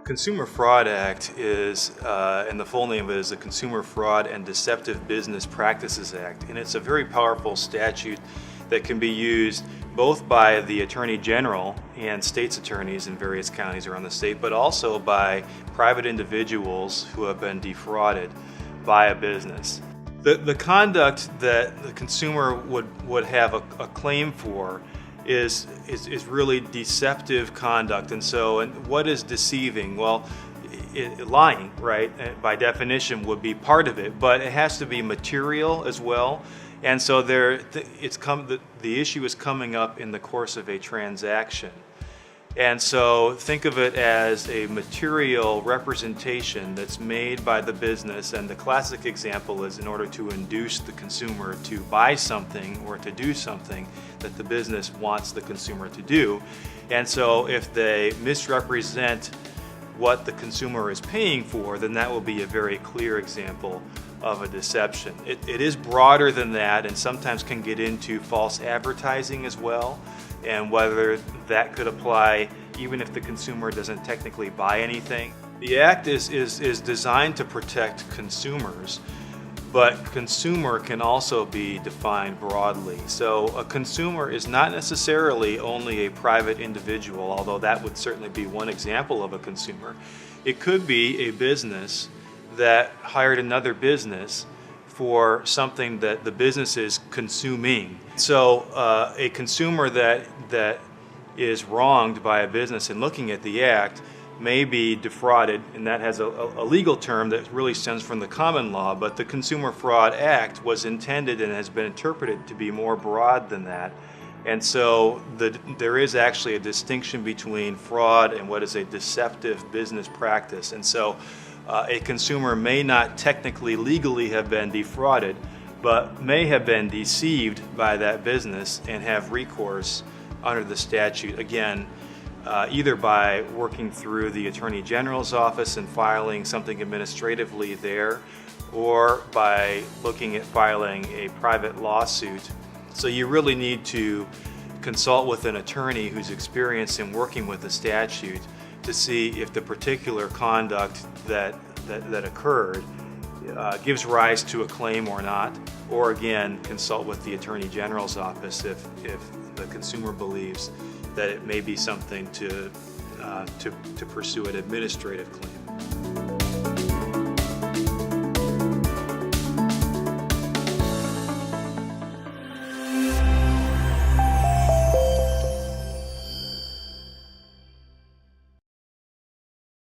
Consumer Fraud Act is, and the full name of it is the Consumer Fraud and Deceptive Business Practices Act, and it's a very powerful statute that can be used both by the Attorney General and state's attorneys in various counties around the state, but also by private individuals who have been defrauded by a business. The conduct that the consumer would have a claim for is really deceptive conduct. And what is deceiving? Well, lying, right, by definition would be part of it, but it has to be material as well. And so the issue is coming up in the course of a transaction. And so think of it as a material representation that's made by the business, and the classic example is in order to induce the consumer to buy something or to do something that the business wants the consumer to do. And so if they misrepresent what the consumer is paying for, then that will be a very clear example of a deception. It is broader than that, and sometimes can get into false advertising as well, and whether that could apply even if the consumer doesn't technically buy anything. The Act is designed to protect consumers, but consumer can also be defined broadly. So a consumer is not necessarily only a private individual, although that would certainly be one example of a consumer. It could be a business that hired another business for something that the business is consuming. So a consumer that is wronged by a business in looking at the Act may be defrauded, and that has a legal term that really stems from the common law, but the Consumer Fraud Act was intended and has been interpreted to be more broad than that. And so there is actually a distinction between fraud and what is a deceptive business practice. And so a consumer may not technically legally have been defrauded, but may have been deceived by that business and have recourse under the statute, again, either by working through the Attorney General's office and filing something administratively there, or by looking at filing a private lawsuit. So you really need to consult with an attorney who's experienced in working with the statute to see if the particular conduct that occurred gives rise to a claim or not, or again, consult with the Attorney General's office if the consumer believes that it may be something to pursue an administrative claim.